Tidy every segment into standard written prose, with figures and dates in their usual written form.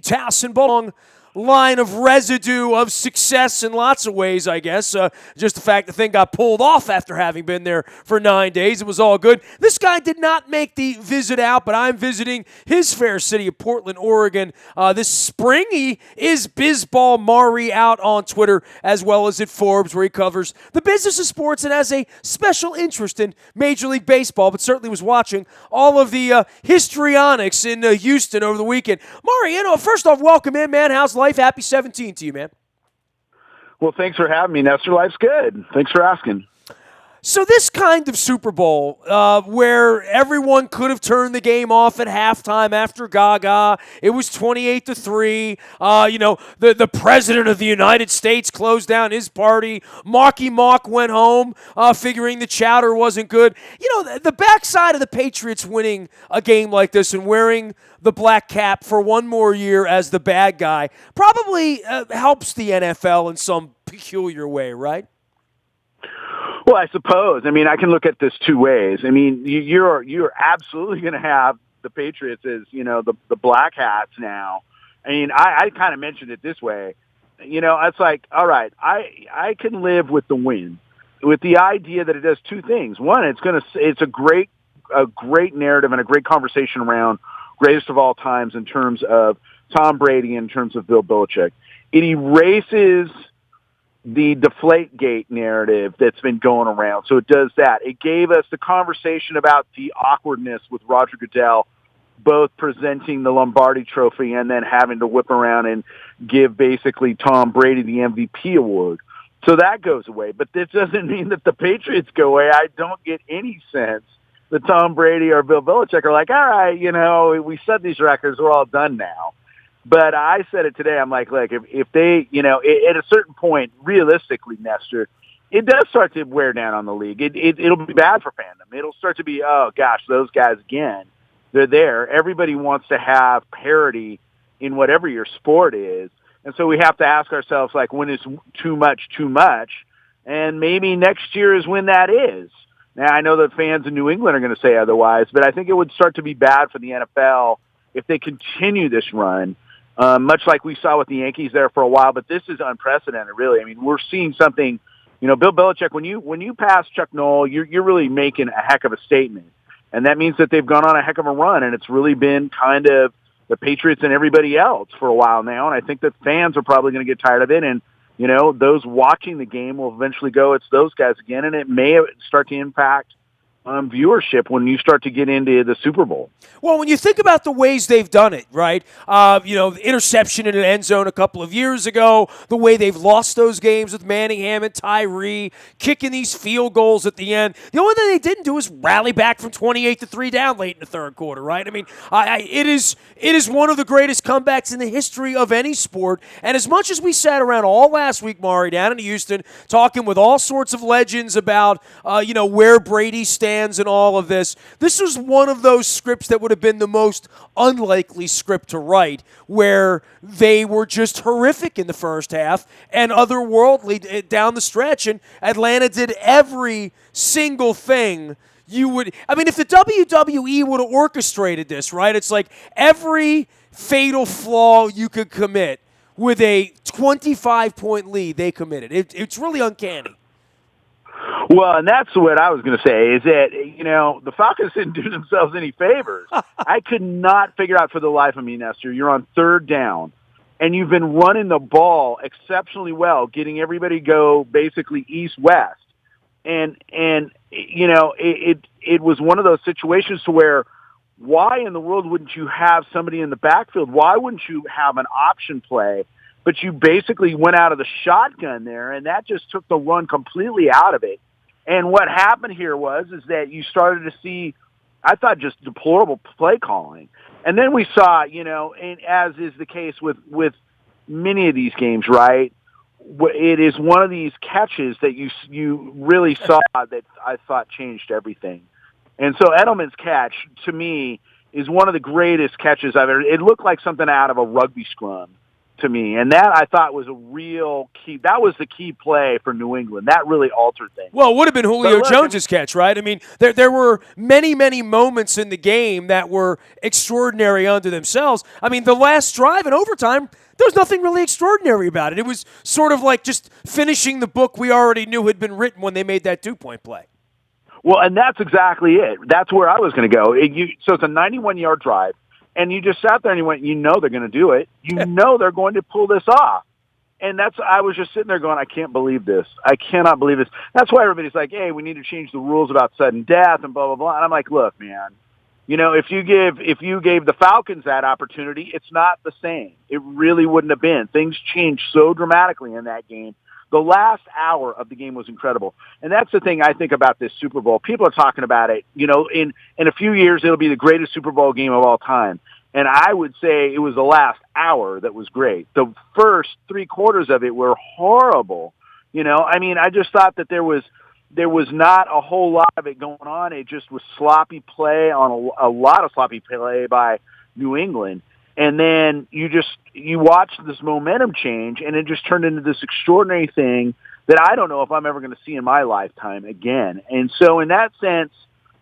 Tass and Baltimore. Line of residue of success in lots of ways, I guess. Just the fact the thing got pulled off after having been there for 9 days. It was all good. This guy did not make the visit out, but I'm visiting his fair city of Portland, Oregon this spring. He is Bizball Mari out on Twitter as well as at Forbes, where he covers the business of sports and has a special interest in Major League Baseball, but certainly was watching all of the histrionics in Houston over the weekend. Mari, first off, welcome in, man. How's life? Happy 17 to you, man. Well, thanks for having me, Nestor. Life's good. Thanks for asking. So this kind of Super Bowl, where everyone could have turned the game off at halftime after Gaga, it was 28-3. The president of the United States closed down his party. Marky Mark went home, figuring the chowder wasn't good. The backside of the Patriots winning a game like this and wearing the black cap for one more year as the bad guy probably helps the NFL in some peculiar way, right? Well, I suppose. I mean, I can look at this two ways. I mean, you're absolutely going to have the Patriots as, the black hats now. I mean, I kind of mentioned it this way. It's like, all right, I can live with the win, with the idea that it does two things. One, it's a great narrative and a great conversation around greatest of all times in terms of Tom Brady, in terms of Bill Belichick. It erases the Deflategate narrative that's been going around. So it does that. It gave us the conversation about the awkwardness with Roger Goodell, both presenting the Lombardi Trophy and then having to whip around and give basically Tom Brady the MVP award. So that goes away. But this doesn't mean that the Patriots go away. I don't get any sense that Tom Brady or Bill Belichick are like, all right, we set these records. We're all done now. But I said it today. I'm like, look, if they, at a certain point, realistically, Nestor, it does start to wear down on the league. It'll be bad for fandom. It'll start to be, oh, gosh, those guys again. They're there. Everybody wants to have parity in whatever your sport is. And so we have to ask ourselves, like, when is too much too much? And maybe next year is when that is. Now, I know that fans in New England are going to say otherwise, but I think it would start to be bad for the NFL if they continue this run. Much like we saw with the Yankees there for a while, but this is unprecedented, really. I mean, we're seeing something, Bill Belichick, when you pass Chuck Noll, you're really making a heck of a statement. And that means that they've gone on a heck of a run, and it's really been kind of the Patriots and everybody else for a while now. And I think that fans are probably going to get tired of it. And, those watching the game will eventually go, it's those guys again. And it may start to impact viewership when you start to get into the Super Bowl. Well, when you think about the ways they've done it, right? The interception in an end zone a couple of years ago, the way they've lost those games with Manningham and Tyree, kicking these field goals at the end. The only thing they didn't do is rally back from 28-3 down late in the third quarter, right? I mean, it is one of the greatest comebacks in the history of any sport. And as much as we sat around all last week, Mari, down in Houston, talking with all sorts of legends about, where Brady stands and all of this. This was one of those scripts that would have been the most unlikely script to write, where they were just horrific in the first half and otherworldly down the stretch, and Atlanta did every single thing if the WWE would have orchestrated this, right? It's like every fatal flaw you could commit with a 25-point lead, they committed. It's really uncanny. Well, and that's what I was going to say, is that, the Falcons didn't do themselves any favors. I could not figure out for the life of me, Nestor, you're on third down, and you've been running the ball exceptionally well, getting everybody go basically east-west. And it was one of those situations to where, why in the world wouldn't you have somebody in the backfield? Why wouldn't you have an option play? But you basically went out of the shotgun there, and that just took the run completely out of it. And what happened here is that you started to see, I thought, just deplorable play calling. And then we saw, and as is the case with many of these games, right, it is one of these catches that you really saw that I thought changed everything. And so Edelman's catch, to me, is one of the greatest catches I've ever. It looked like something out of a rugby scrum. to me. And that I thought was a real key. That was the key play for New England. That really altered things. Well, it would have been Julio Jones's catch, right? I mean, there were many, many moments in the game that were extraordinary unto themselves. I mean, the last drive in overtime, there was nothing really extraordinary about it. It was sort of like just finishing the book we already knew had been written when they made that 2-point play. Well, and that's exactly it. That's where I was going to go. So it's a 91-yard drive. And you just sat there and you went, they're going to do it. They're going to pull this off. And I was just sitting there going, I can't believe this. I cannot believe this. That's why everybody's like, hey, we need to change the rules about sudden death and blah, blah, blah. And I'm like, look, man, if you gave the Falcons that opportunity, it's not the same. It really wouldn't have been. Things changed so dramatically in that game. The last hour of the game was incredible. And that's the thing I think about this Super Bowl. People are talking about it, in a few years, it'll be the greatest Super Bowl game of all time. And I would say it was the last hour that was great. The first 3 quarters of it were horrible. I just thought that there was not a whole lot of it going on. It just was sloppy play on a lot of sloppy play by New England. And then you watch this momentum change, and it just turned into this extraordinary thing that I don't know if I'm ever going to see in my lifetime again. And so in that sense,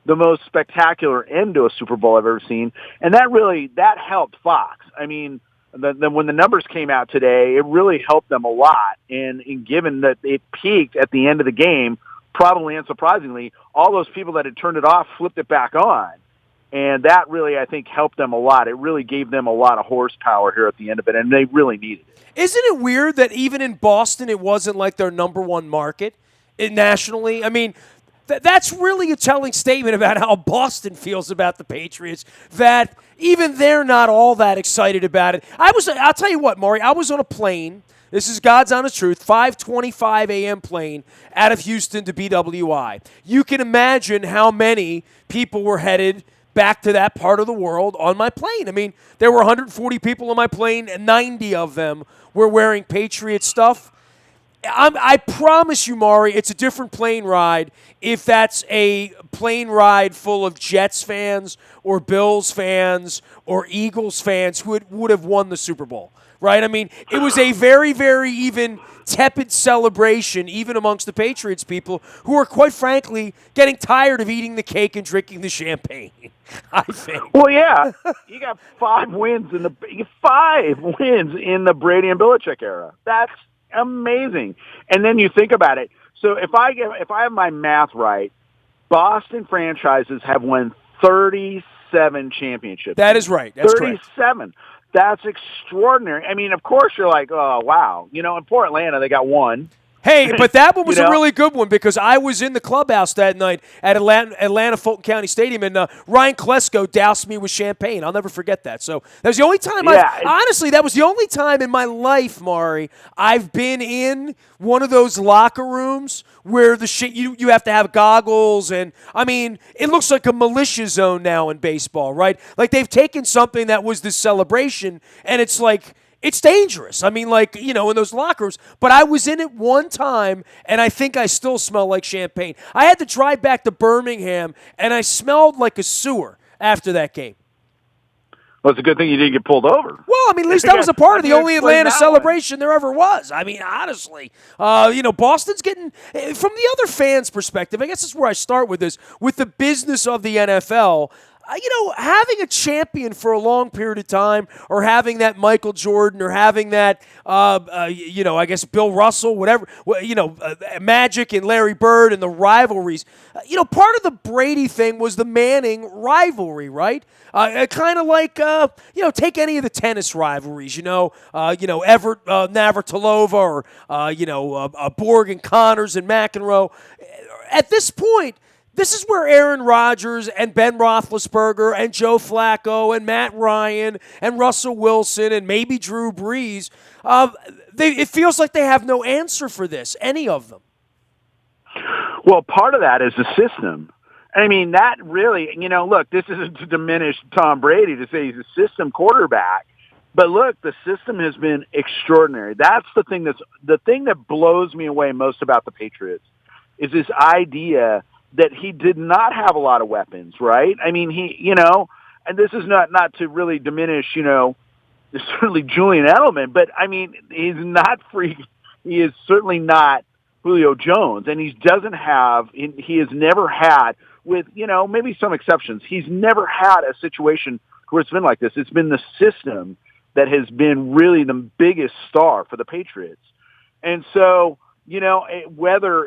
the most spectacular end to a Super Bowl I've ever seen. And that helped Fox. I mean, when the numbers came out today, it really helped them a lot. And given that it peaked at the end of the game, probably unsurprisingly, all those people that had turned it off flipped it back on. And that really, I think, helped them a lot. It really gave them a lot of horsepower here at the end of it, and they really needed it. Isn't it weird that even in Boston, it wasn't like their number one market nationally? I mean, that's really a telling statement about how Boston feels about the Patriots, that even they're not all that excited about it. I'll tell you what, Maury, I was on a plane. This is God's honest truth, 5:25 a.m. plane out of Houston to BWI. You can imagine how many people were headed back to that part of the world on my plane. I mean, there were 140 people on my plane, and 90 of them were wearing Patriot stuff. I promise you, Maury, it's a different plane ride if that's a plane ride full of Jets fans or Bills fans or Eagles fans who would have won the Super Bowl, right? I mean, it was a very, very even tepid celebration, even amongst the Patriots people who are, quite frankly, getting tired of eating the cake and drinking the champagne, I think. Well, yeah, you got 5 wins in the Brady and Belichick era. That's amazing. And then you think about it. So if I have my math right, Boston franchises have won 37 championships. That is right. That's 37. Correct. That's extraordinary. I mean, of course you're like, oh, wow. In poor Atlanta, they got 1. Hey, but that one was a really good one because I was in the clubhouse that night at Atlanta Fulton County Stadium, and Ryan Klesko doused me with champagne. I'll never forget that. So that was the only time honestly, that was the only time in my life, Maury, I've been in one of those locker rooms where the shit you have to have goggles, and I mean, it looks like a militia zone now in baseball, right? Like they've taken something that was this celebration, and it's like, it's dangerous. I mean, like, in those locker rooms. But I was in it one time, and I think I still smell like champagne. I had to drive back to Birmingham, and I smelled like a sewer after that game. Well, it's a good thing you didn't get pulled over. Well, I mean, at least that was a part of the only Atlanta celebration there ever was. I mean, honestly, Boston's getting, from the other fans' perspective, I guess that's where I start with this, with the business of the NFL. Having a champion for a long period of time, or having that Michael Jordan, or having that, I guess Bill Russell, whatever, Magic and Larry Bird and the rivalries. Part of the Brady thing was the Manning rivalry, right? Kind of like, take any of the tennis rivalries, Everett, Navratilova, or Borg and Connors and McEnroe. At this point, this is where Aaron Rodgers and Ben Roethlisberger and Joe Flacco and Matt Ryan and Russell Wilson and maybe Drew Brees, it feels like they have no answer for this, any of them. Well, part of that is the system. I mean, that really, look, this isn't to diminish Tom Brady to say he's a system quarterback, but look, the system has been extraordinary. That's the thing that blows me away most about the Patriots is this idea that he did not have a lot of weapons, right? I mean, and this is not to really diminish, certainly Julian Edelman, but I mean, he's not free. He is certainly not Julio Jones, and he has never had, with, maybe some exceptions, he's never had a situation where it's been like this. It's been the system that has been really the biggest star for the Patriots. And so, whether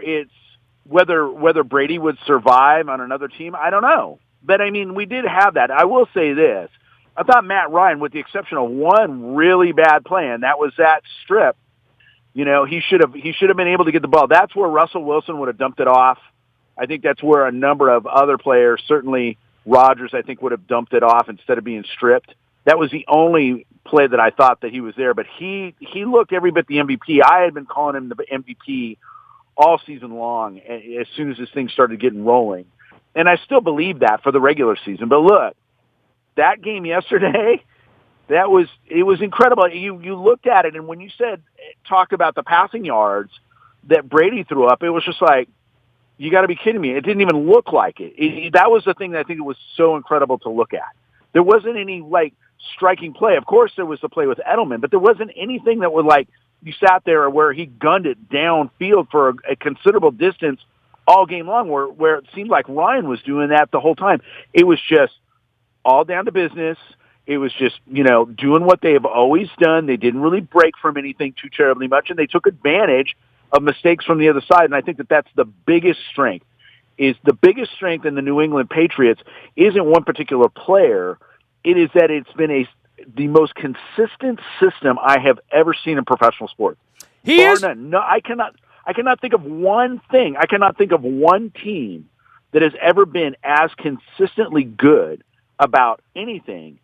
Brady would survive on another team, I don't know. But I mean, we did have that. I will say this. I thought Matt Ryan, with the exception of one really bad play, and that was that strip, he should have been able to get the ball. That's where Russell Wilson would have dumped it off. I think that's where a number of other players, certainly Rodgers, I think would have dumped it off instead of being stripped. That was the only play that I thought that he was there, but he looked every bit the MVP. I had been calling him the MVP all season long as soon as this thing started getting rolling. And I still believe that for the regular season. But look, that game yesterday, it was incredible. You looked at it, and when you talked about the passing yards that Brady threw up, it was just like, you got to be kidding me. It didn't even look like it. That was the thing that I think it was so incredible to look at. There wasn't any, striking play. Of course, there was the play with Edelman, but there wasn't anything that would, you sat there where he gunned it downfield for a considerable distance all game long, where it seemed like Ryan was doing that the whole time. It was just all down to business. It was just, doing what they have always done. They didn't really break from anything too terribly much, and they took advantage of mistakes from the other side. And I think that that's the biggest strength. Is the biggest strength in the New England Patriots isn't one particular player. It is that it's been the most consistent system I have ever seen in professional sports. He is. None. No, I cannot think of one thing. I cannot think of one team that has ever been as consistently good about anything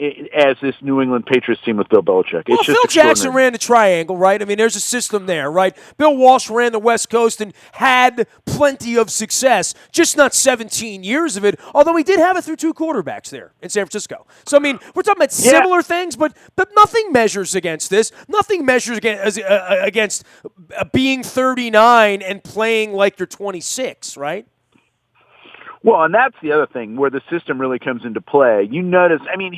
as this New England Patriots team with Bill Belichick. Well, Phil Jackson ran the triangle, right? I mean, there's a system there, right? Bill Walsh ran the West Coast and had plenty of success, just not 17 years of it, although he did have it through two quarterbacks there in San Francisco. So, I mean, we're talking about similar things, but nothing measures against this. Nothing measures against being 39 and playing like you're 26, right? Well, and that's the other thing where the system really comes into play. You notice, I mean,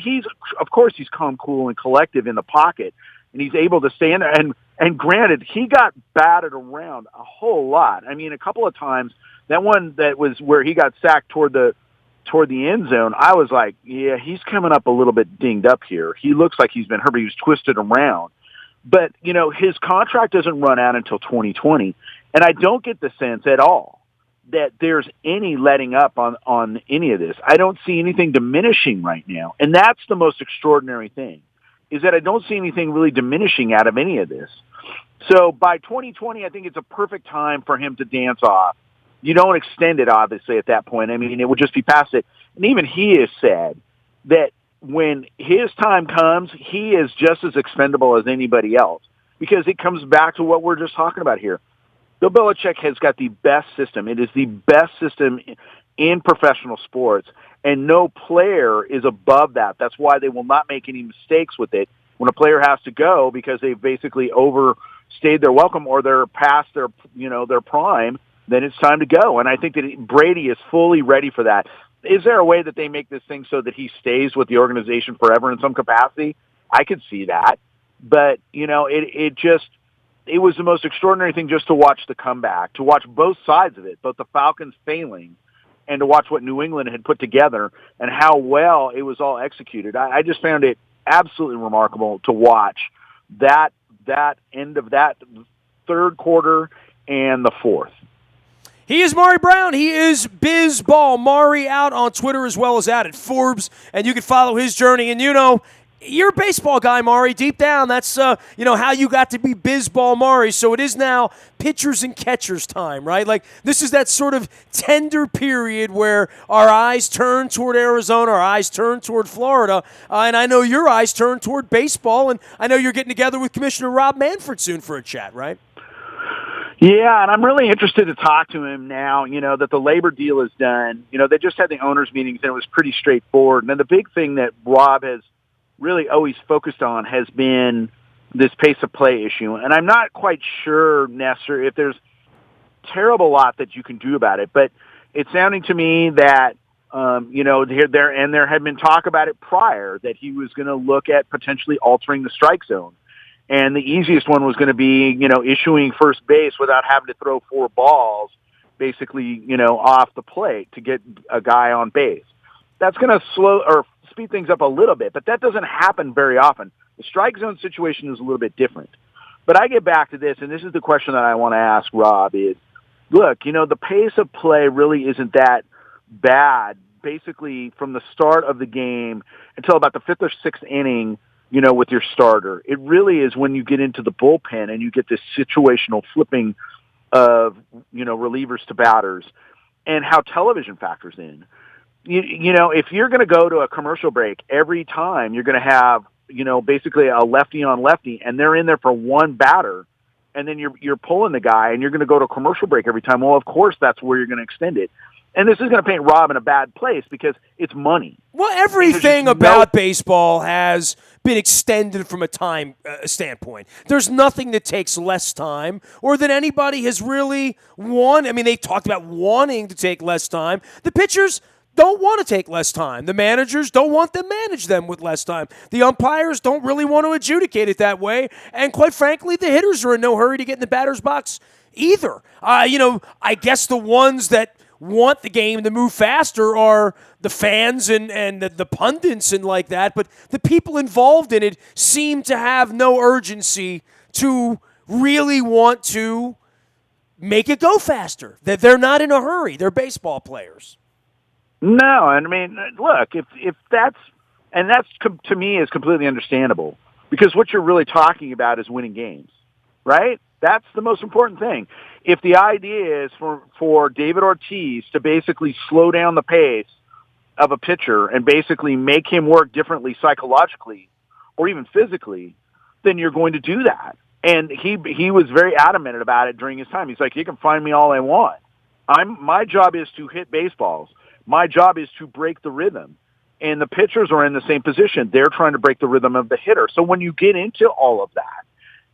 of course he's calm, cool, and collective in the pocket, and he's able to stay in there. And granted, he got batted around a whole lot. I mean, a couple of times, that one that was where he got sacked toward the end zone, I was like, yeah, he's coming up a little bit dinged up here. He looks like he's been hurt, but he was twisted around. But, his contract doesn't run out until 2020, and I don't get the sense at all that there's any letting up on any of this. I don't see anything diminishing right now. And that's the most extraordinary thing, is that I don't see anything really diminishing out of any of this. So by 2020, I think it's a perfect time for him to dance off. You don't extend it, obviously, at that point. I mean, it would just be past it. And even he has said that when his time comes, he is just as expendable as anybody else, because it comes back to what we're just talking about here. Bill Belichick has got the best system. It is the best system in professional sports, and no player is above that. That's why they will not make any mistakes with it. When a player has to go because they've basically overstayed their welcome or they're past their prime, then it's time to go. And I think that Brady is fully ready for that. Is there a way that they make this thing so that he stays with the organization forever in some capacity? I could see that. But, it was the most extraordinary thing just to watch the comeback, to watch both sides of it, both the Falcons failing and to watch what New England had put together and how well it was all executed. I just found it absolutely remarkable to watch that end of that third quarter and the fourth. He is Maury Brown. He is Bizball. Maury out on Twitter as well as out at Forbes, and you can follow his journey. And you're a baseball guy, Maury. Deep down, that's how you got to be Bizball Maury. So it is now pitchers and catchers time, right? Like, this is that sort of tender period where our eyes turn toward Arizona, our eyes turn toward Florida, and I know your eyes turn toward baseball, and I know you're getting together with Commissioner Rob Manfred soon for a chat, right? Yeah, and I'm really interested to talk to him now, that the labor deal is done. They just had the owners' meetings, and it was pretty straightforward. And then the big thing that Rob has really always focused on has been this pace of play issue. And I'm not quite sure, Nestor, if there's a terrible lot that you can do about it, but it's sounding to me that There had been talk about it prior that he was going to look at potentially altering the strike zone. And the easiest one was going to be, issuing first base without having to throw 4 balls, basically, off the plate to get a guy on base. That's going to slow or speed things up a little bit, but that doesn't happen very often. The strike zone situation is a little bit different. But I get back to this, and this is the question that I want to ask Rob is, look, the pace of play really isn't that bad, basically from the start of the game until about the 5th or 6th inning, with your starter. It really is when you get into the bullpen and you get this situational flipping of, relievers to batters and how television factors in. If you're going to go to a commercial break every time, you're going to have, basically a lefty on lefty, and they're in there for one batter, and then you're pulling the guy, and you're going to go to a commercial break every time. Well, of course, that's where you're going to extend it. And this is going to paint Rob in a bad place because it's money. Well, everything about baseball has been extended from a time standpoint. There's nothing that takes less time or that anybody has really won. I mean, they talked about wanting to take less time. The pitchers don't want to take less time. The managers don't want to manage them with less time. The umpires don't really want to adjudicate it that way. And quite frankly, the hitters are in no hurry to get in the batter's box either. I guess the ones that want the game to move faster are the fans and the pundits and like that, but the people involved in it seem to have no urgency to really want to make it go faster. That they're not in a hurry. They're baseball players. No, and I mean, look, if that's to me is completely understandable because what you're really talking about is winning games, right? That's the most important thing. If the idea is for David Ortiz to basically slow down the pace of a pitcher and basically make him work differently psychologically or even physically, then you're going to do that. And he was very adamant about it during his time. He's like, you can find me all I want. My job is to hit baseballs. My job is to break the rhythm. And the pitchers are in the same position. They're trying to break the rhythm of the hitter. So when you get into all of that,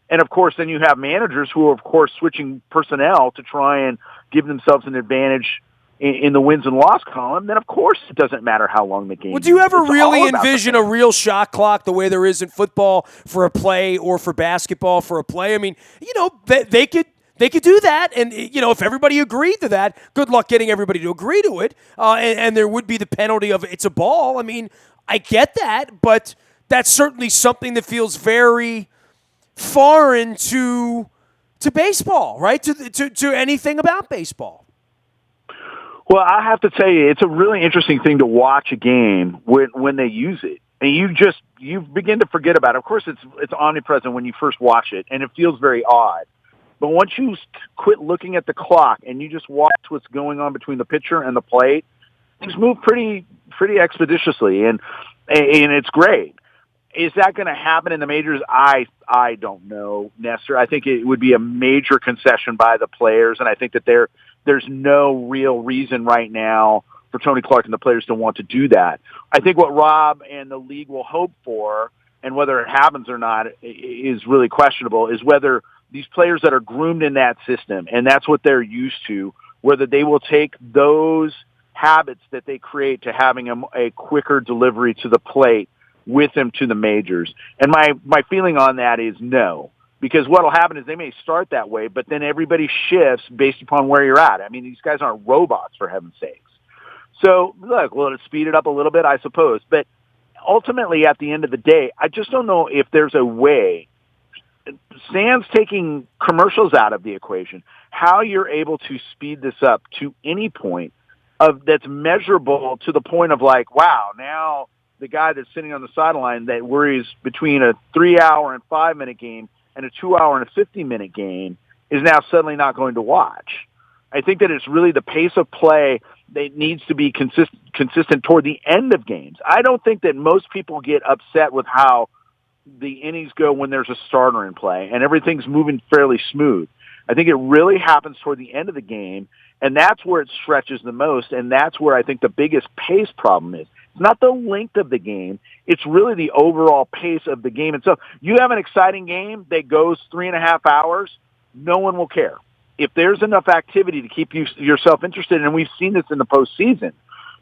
and, of course, then you have managers who are, of course, switching personnel to try and give themselves an advantage in the wins and loss column, then, of course, it doesn't matter how long the game is. Well, do you ever really envision a real shot clock the way there is in football for a play or for basketball for a play? I mean, they could do that, and, if everybody agreed to that, good luck getting everybody to agree to it, and there would be the penalty of it's a ball. I mean, I get that, but that's certainly something that feels very foreign to baseball, right? To anything about baseball. Well, I have to tell you, it's a really interesting thing to watch a game when they use it, and you begin to forget about it. Of course, it's omnipresent when you first watch it, and it feels very odd. But once you quit looking at the clock and you just watch what's going on between the pitcher and the plate, things move pretty expeditiously, and it's great. Is that going to happen in the majors? I don't know, Nestor. I think it would be a major concession by the players, and I think that there's no real reason right now for Tony Clark and the players to want to do that. I think what Rob and the league will hope for, and whether it happens or not is really questionable, is whether these players that are groomed in that system, and that's what they're used to, whether they will take those habits that they create to having a quicker delivery to the plate with them to the majors. And my feeling on that is no, because what will happen is they may start that way, but then everybody shifts based upon where you're at. I mean, these guys aren't robots, for heaven's sakes. So, look, will it speed it up a little bit? I suppose. But ultimately, at the end of the day, I just don't know if there's a way, sans taking commercials out of the equation, how you're able to speed this up to any point that's measurable to the point of like, wow, now the guy that's sitting on the sideline that worries between a 3-hour and 5-minute game and a 2-hour and a 50-minute game is now suddenly not going to watch. I think that it's really the pace of play that needs to be consistent toward the end of games. I don't think that most people get upset with how the innings go when there's a starter in play and everything's moving fairly smooth. I think it really happens toward the end of the game, and that's where it stretches the most, and that's where I think the biggest pace problem is. It's not the length of the game. It's really the overall pace of the game itself. You have an exciting game that goes 3.5 hours, no one will care. If there's enough activity to keep yourself interested, and we've seen this in the postseason,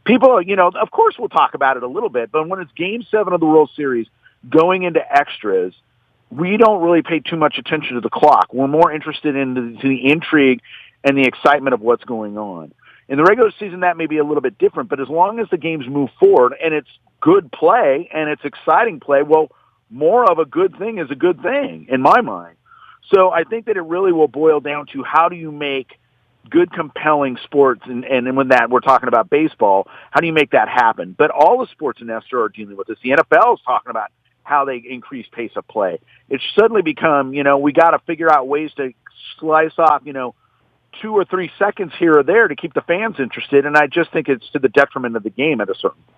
people, of course we'll talk about it a little bit, but when it's Game 7 of the World Series going into extras, we don't really pay too much attention to the clock. We're more interested in the intrigue and the excitement of what's going on. In the regular season, that may be a little bit different, but as long as the games move forward and it's good play and it's exciting play, well, more of a good thing is a good thing in my mind. So I think that it really will boil down to how do you make good, compelling sports, and when that we're talking about baseball, how do you make that happen? But all the sports in Nestor are dealing with this. The NFL is talking about how they increase pace of play. It's suddenly become, we got to figure out ways to slice off, 2 or 3 seconds here or there to keep the fans interested, and I just think it's to the detriment of the game at a certain point.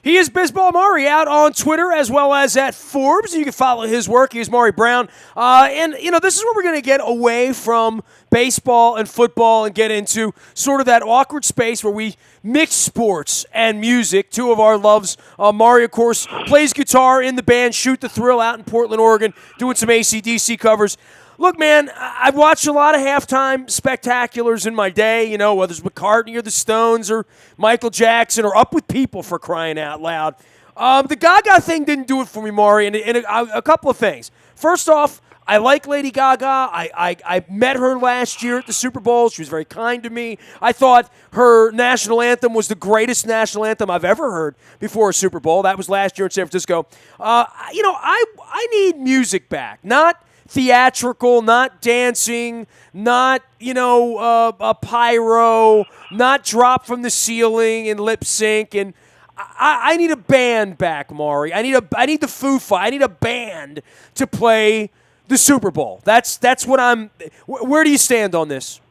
He is Bisbal Mari out on Twitter as well as at Forbes. You can follow his work. He is Mari Brown. This is where we're going to get away from baseball and football and get into sort of that awkward space where we mix sports and music, two of our loves. Mari, of course, plays guitar in the band Shoot the Thrill out in Portland, Oregon, doing some AC/DC covers. Look, man, I've watched a lot of halftime spectaculars in my day, whether it's McCartney or the Stones or Michael Jackson or Up With People, for crying out loud. The Gaga thing didn't do it for me, Maury, and a couple of things. First off, I like Lady Gaga. I met her last year at the Super Bowl. She was very kind to me. I thought her national anthem was the greatest national anthem I've ever heard before a Super Bowl. That was last year in San Francisco. I need music back, not theatrical, not dancing, not, a pyro, not drop from the ceiling and lip sync. And I need a band back, Maury. I need the Foo Fighters. I need a band to play the Super Bowl. That's what I'm. Where do you stand on this?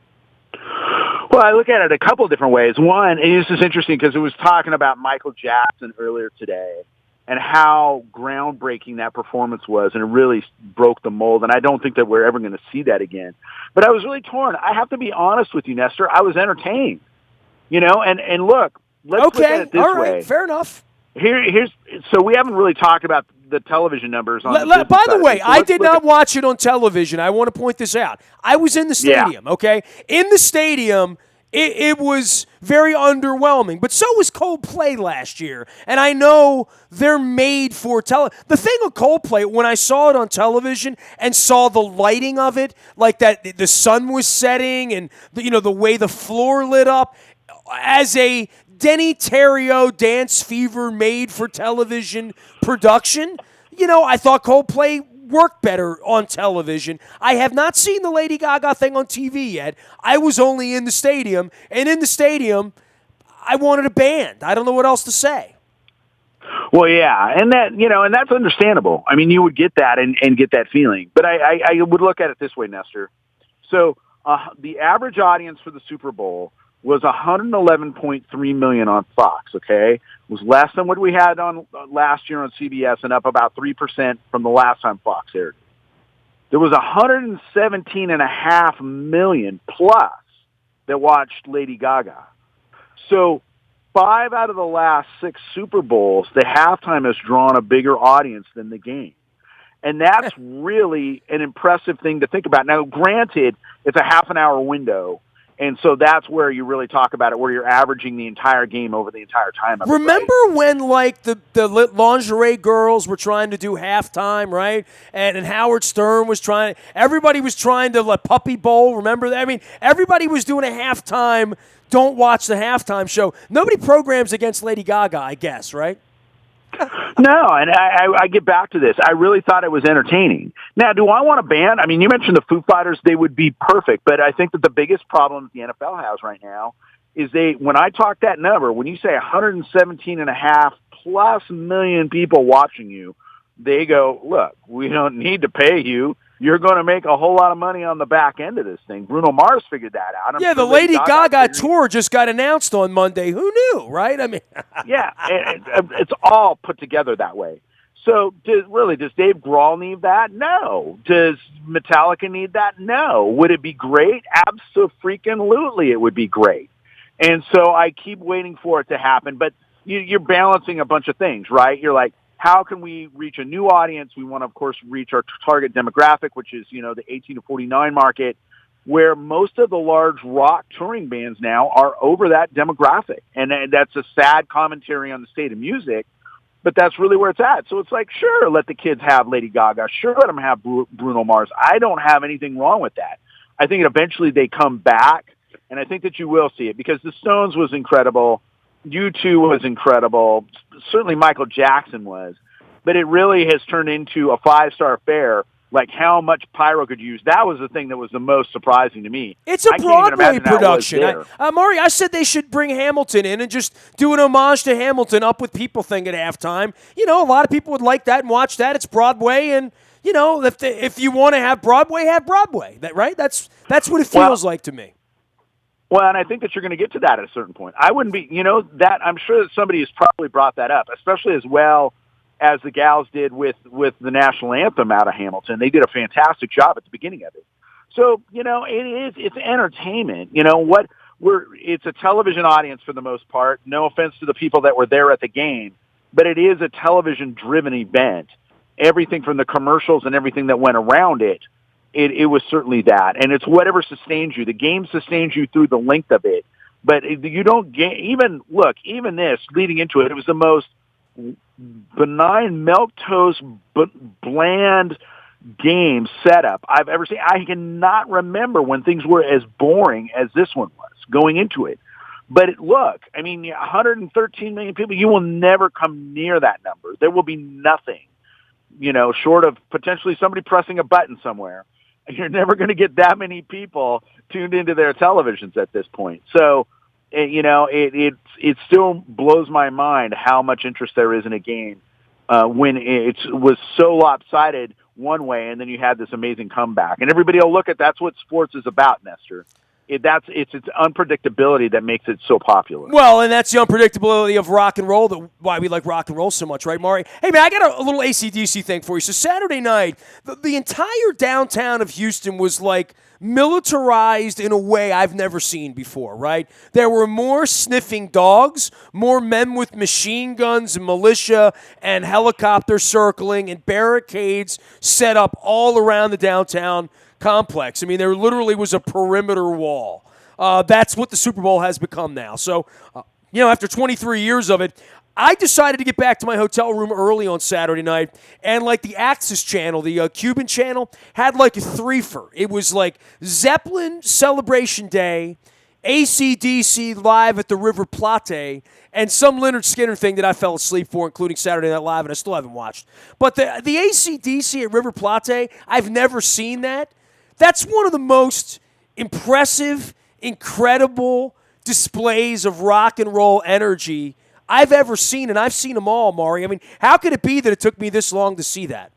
Well, I look at it a couple of different ways. One, and this is interesting because it was talking about Michael Jackson earlier today and how groundbreaking that performance was, and it really broke the mold, and I don't think that we're ever going to see that again. But I was really torn. I have to be honest with you, Nestor. I was entertained, and look, let's look at it this all right, way. Fair enough. So we haven't really talked about the television numbers. On By the way, I did not watch it on television. I want to point this out. I was in the stadium, okay? In the stadium, it was very underwhelming. But so was Coldplay last year. And I know they're made for The thing with Coldplay, when I saw it on television and saw the lighting of it, like that the sun was setting and the way the floor lit up, as a Denny Terrio Dance Fever made for television production, I thought Coldplay worked better on television. I have not seen the Lady Gaga thing on TV yet. I was only in the stadium, and in the stadium, I wanted a band. I don't know what else to say. Well, yeah, and that's understandable. I mean, you would get that and get that feeling. But I would look at it this way, Nestor. So the average audience for the Super Bowl was 111.3 million on Fox, okay? It was less than what we had on last year on CBS and up about 3% from the last time Fox aired. There was 117.5 million plus that watched Lady Gaga. So 5 out of the last 6 Super Bowls, the halftime has drawn a bigger audience than the game. And that's really an impressive thing to think about. Now, granted, it's a half an hour window, and so that's where you really talk about it, where you're averaging the entire game over the entire time. Remember when, the lingerie girls were trying to do halftime, right? And Howard Stern was trying. Everybody was trying to Puppy Bowl. Remember that? I mean, everybody was doing a halftime. Don't watch the halftime show. Nobody programs against Lady Gaga, I guess, right? No, and I get back to this. I really thought it was entertaining. Now, do I want a band? I mean, you mentioned the Foo Fighters. They would be perfect, but I think that the biggest problem the NFL has right now is when I talk that number, when you say 117.5 plus million people watching you, they go, look, we don't need to pay you. You're going to make a whole lot of money on the back end of this thing. Bruno Mars figured that out. Yeah, the Lady Gaga tour just got announced on Monday. Who knew, right? I mean, yeah, it's all put together that way. So, does Dave Grohl need that? No. Does Metallica need that? No. Would it be great? Abso-freaking-lutely, it would be great. And so I keep waiting for it to happen. But you're balancing a bunch of things, right? You're like, how can we reach a new audience? We want to, of course, reach our target demographic, which is, the 18 to 49 market. where most of the large rock touring bands now are over that demographic. And that's a sad commentary on the state of music, but that's really where it's at. So it's like, sure, let the kids have Lady Gaga. Sure, let them have Bruno Mars. I don't have anything wrong with that. I think eventually they come back, and I think that you will see it because the Stones was incredible. U2 was incredible. Certainly Michael Jackson was. But it really has turned into a five-star affair. Like how much pyro could you use? That was the thing that was the most surprising to me. It's a Broadway production. Maury, I said they should bring Hamilton in and just do an homage to Hamilton, Up With People thing at halftime. You know, a lot of people would like that and watch that. It's Broadway, and you know, if you want to have Broadway, have Broadway. Right? That's what it feels like to me. Well, and I think that you're going to get to that at a certain point. I wouldn't be, that I'm sure that somebody has probably brought that up, especially as well as the gals did with the national anthem out of Hamilton. They did a fantastic job at the beginning of it. So, it's entertainment. It's a television audience for the most part. No offense to the people that were there at the game, but it is a television-driven event. Everything from the commercials and everything that went around it, it was certainly that. And it's whatever sustains you. The game sustains you through the length of it. But you don't get, even this, leading into it, it was the most benign, milquetoast, bland game setup I've ever seen. I cannot remember when things were as boring as this one was going into it. But look, 113 million people, you will never come near that number. There will be nothing, short of potentially somebody pressing a button somewhere. You're never going to get that many people tuned into their televisions at this point. So, it still blows my mind how much interest there is in a game when it was so lopsided one way, and then you had this amazing comeback. And everybody will look at that's what sports is about, Nestor. It's unpredictability that makes it so popular. Well, and that's the unpredictability of rock and roll, why we like rock and roll so much, right, Maury? Hey, man, I got a little AC/DC thing for you. So Saturday night, the entire downtown of Houston was like militarized in a way I've never seen before, right? There were more sniffing dogs, more men with machine guns and militia and helicopters circling and barricades set up all around the downtown complex. There literally was a perimeter wall. That's what the Super Bowl has become now. So, after 23 years of it, I decided to get back to my hotel room early on Saturday night, and like the Axis channel, the Cuban channel, had like a threefer. It was like Zeppelin Celebration Day, AC/DC Live at the River Plate, and some Leonard Skinner thing that I fell asleep for, including Saturday Night Live, and I still haven't watched. But the AC/DC at River Plate, I've never seen that. That's one of the most impressive, incredible displays of rock and roll energy I've ever seen, and I've seen them all, Maury. How could it be that it took me this long to see that?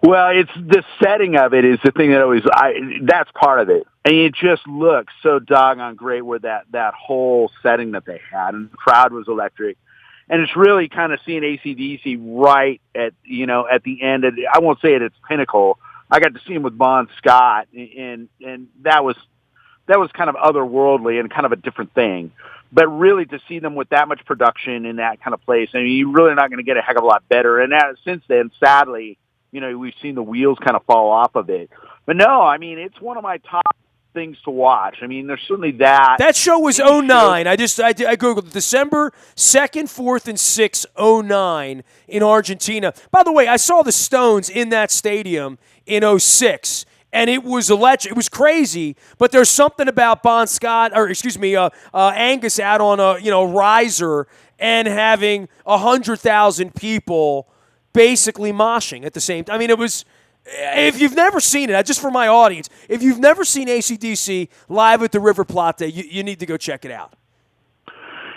Well, it's the setting of it is the thing that that's part of it. And it just looks so doggone great with that whole setting that they had, and the crowd was electric. And it's really kind of seeing AC/DC right at the end. I won't say at its pinnacle. I got to see him with Bon Scott, and that was kind of otherworldly and kind of a different thing. But really, to see them with that much production in that kind of place, you're really not going to get a heck of a lot better. And since then, sadly, we've seen the wheels kind of fall off of it. But no, it's one of my top things to watch. There's certainly that. That show was 09. I Googled December 2nd, 4th, and 6th, 09 in Argentina. By the way, I saw the Stones in that stadium in 06. And it was electric. It was crazy, but there's something about Angus out on a riser and having 100,000 people basically moshing at the same time. It was. If you've never seen it, just for my audience, if you've never seen AC/DC live at the River Plate, you need to go check it out.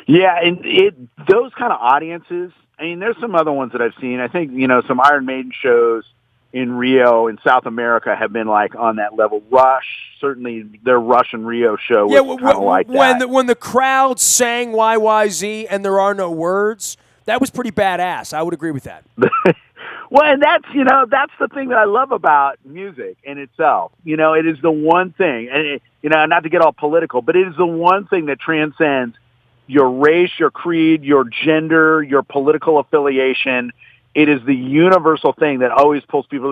Yeah, and those kind of audiences. There's some other ones that I've seen. I think some Iron Maiden shows in Rio in South America have been like on that level. Rush, certainly their Rush and Rio show was kind of like that. When the crowd sang YYZ and there are no words, that was pretty badass. I would agree with that. Well, and that's the thing that I love about music in itself. It is the one thing, and not to get all political, but it is the one thing that transcends your race, your creed, your gender, your political affiliation. It is the universal thing that always pulls people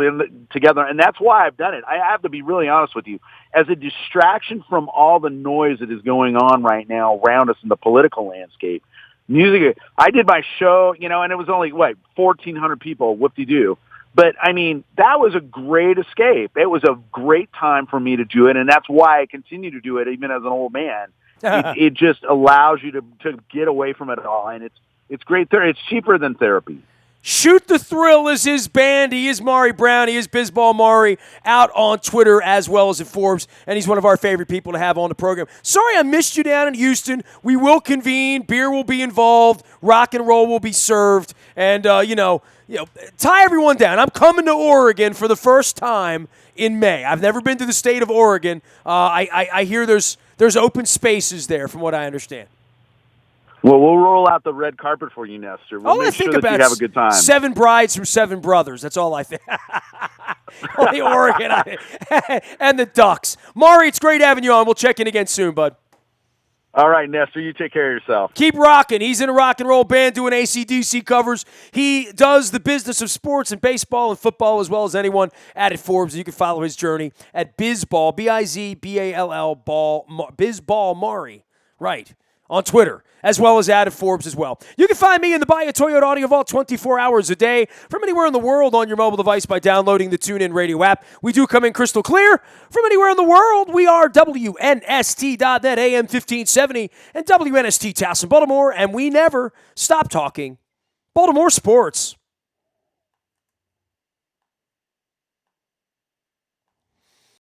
together, and that's why I've done it. I have to be really honest with you. As a distraction from all the noise that is going on right now around us in the political landscape, music, I did my show, and it was only, 1,400 people, whoop-de-doo. But, I mean, that was a great escape. It was a great time for me to do it, and that's why I continue to do it even as an old man. It just allows you to get away from it all, and it's great. It's cheaper than therapy. Shoot the Thrill is his band. He is Maury Brown. He is Bizball Maury, out on Twitter as well as at Forbes, and he's one of our favorite people to have on the program. Sorry I missed you down in Houston. We will convene. Beer will be involved. Rock and roll will be served. And, tie everyone down. I'm coming to Oregon for the first time in May. I've never been to the state of Oregon. I hear there's open spaces there from what I understand. Well, we'll roll out the red carpet for you, Nestor. We'll make sure that you have a good time. 7 brides from 7 brothers. That's all I think. Only Oregon. And the Ducks. Maury, it's great having you on. We'll check in again soon, bud. All right, Nestor, you take care of yourself. Keep rocking. He's in a rock and roll band doing AC/DC covers. He does the business of sports and baseball and football as well as anyone at Forbes. You can follow his journey at Bizball, Bizball, Bizball Maury. Right. On Twitter, as well as at Forbes as well. You can find me in the Buy a Toyota Audio Vault 24 hours a day from anywhere in the world on your mobile device by downloading the TuneIn Radio app. We do come in crystal clear from anywhere in the world. We are WNST.net, AM 1570, and WNST Towson, Baltimore, and we never stop talking Baltimore sports.